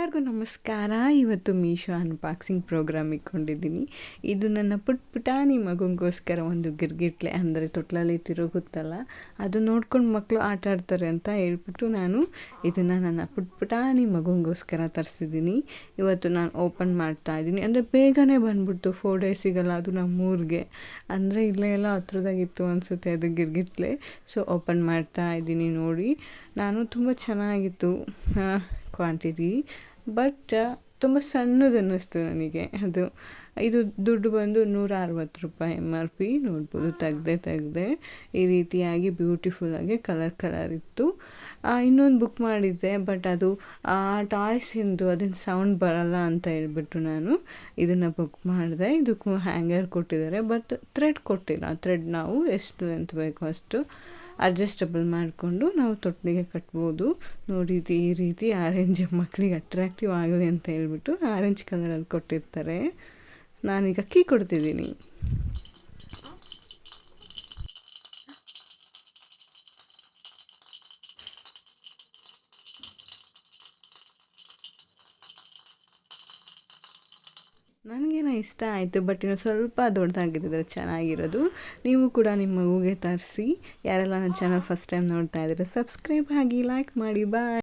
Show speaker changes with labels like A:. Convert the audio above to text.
A: ಎಲ್ಲರಿಗೂ ನಮಸ್ಕಾರ. ಇವತ್ತು ಮೀಶೋ ಅನ್ಬಾಕ್ಸಿಂಗ್ ಪ್ರೋಗ್ರಾಮ್ ಇಟ್ಕೊಂಡಿದ್ದೀನಿ. ಇದು ನನ್ನ ಪುಟಾಣಿ ಮಗುಗೋಸ್ಕರ ಒಂದು ಗಿರ್ಗಿಟ್ಲೆ, ಅಂದರೆ ತೊಟ್ಲಲ್ಲಿ ತಿರುಗುತ್ತಲ್ಲ, ಅದು ನೋಡ್ಕೊಂಡು ಮಕ್ಕಳು ಆಟ ಆಡ್ತಾರೆ ಅಂತ ಹೇಳ್ಬಿಟ್ಟು ನಾನು ಇದನ್ನು ನನ್ನ ಪುಟಾಣಿ ಮಗುಗೋಸ್ಕರ ತರಿಸಿದ್ದೀನಿ. ಇವತ್ತು ನಾನು ಓಪನ್ ಮಾಡ್ತಾ ಇದ್ದೀನಿ. ಅಂದರೆ ಬೇಗನೆ ಬಂದ್ಬಿಡ್ತು, 4 ಡೇಸಿಗಲ್ಲ, ಅದು ನಮ್ಮೂರಿಗೆ ಅಂದರೆ ಇಲ್ಲೇ ಎಲ್ಲ ಹತ್ರದಾಗಿತ್ತು ಅನಿಸುತ್ತೆ ಅದು ಗಿರ್ಗಿಟ್ಲೆ. ಸೊ ಓಪನ್ ಮಾಡ್ತಾ ಇದ್ದೀನಿ. ನೋಡಿ, ನಾನು ತುಂಬ ಚೆನ್ನಾಗಿತ್ತು ಕ್ವಾಂಟಿಟಿ, ಬಟ್ ತುಂಬ ಸಣ್ಣದು ಅನ್ನಿಸ್ತು ನನಗೆ. ಇದು ದುಡ್ಡು ಬಂದು 160 ರೂಪಾಯಿ MRP. ನೋಡ್ಬೋದು, ತೆಗ್ದೆ ಈ ರೀತಿಯಾಗಿ ಬ್ಯೂಟಿಫುಲ್ಲಾಗಿ ಕಲರ್ ಇತ್ತು. ಇನ್ನೊಂದು ಬುಕ್ ಮಾಡಿದ್ದೆ, ಬಟ್ ಅದು ಟಾಯ್ಸಿಂದು ಅದನ್ನು ಸೌಂಡ್ ಬರಲ್ಲ ಅಂತ ಹೇಳ್ಬಿಟ್ಟು ನಾನು ಇದನ್ನು ಬುಕ್ ಮಾಡಿದೆ. ಇದಕ್ಕೂ ಹ್ಯಾಂಗರ್ ಕೊಟ್ಟಿದ್ದಾರೆ, ಬಟ್ ಥ್ರೆಡ್ ಕೊಟ್ಟಿಲ್ಲ. ಥ್ರೆಡ್ ನಾವು ಎಷ್ಟು ಲೆಂತ್ ಬೇಕೋ ಅಷ್ಟು ಅಡ್ಜಸ್ಟಬಲ್ ಮಾಡಿಕೊಂಡು ನಾವು ತೊಟ್ಟಿಗೆ ಕಟ್ಬೋದು. ನೋಡಿ, ಈ ರೀತಿ ಆರೆಂಜ್ ಮಕ್ಕಳಿಗೆ ಅಟ್ರಾಕ್ಟಿವ್ ಆಗಲಿ ಅಂತ ಹೇಳ್ಬಿಟ್ಟು ಆರೆಂಜ್ ಕಲರಲ್ಲಿ ಕೊಟ್ಟಿರ್ತಾರೆ. ನಾನೀಗ ಕೀ ಕೊಡ್ತಿದ್ದೀನಿ. ನನಗೇನೋ ಇಷ್ಟ ಆಯಿತು, ಬಟ್ ಇನ್ನು ಸ್ವಲ್ಪ ದೊಡ್ಡದಾಗಿದ್ದರೆ ಚೆನ್ನಾಗಿರೋದು. ನೀವು ಕೂಡ ನಿಮ್ಮ ಮಗುಗೆ ತರಿಸಿ. ಯಾರೆಲ್ಲ ನನ್ನ ಚಾನಲ್ ಫಸ್ಟ್ ಟೈಮ್ ನೋಡ್ತಾ ಇದ್ದೀರಾ, ಸಬ್ಸ್ಕ್ರೈಬ್ ಆಗಿ, ಲೈಕ್ ಮಾಡಿ. ಬಾಯ್.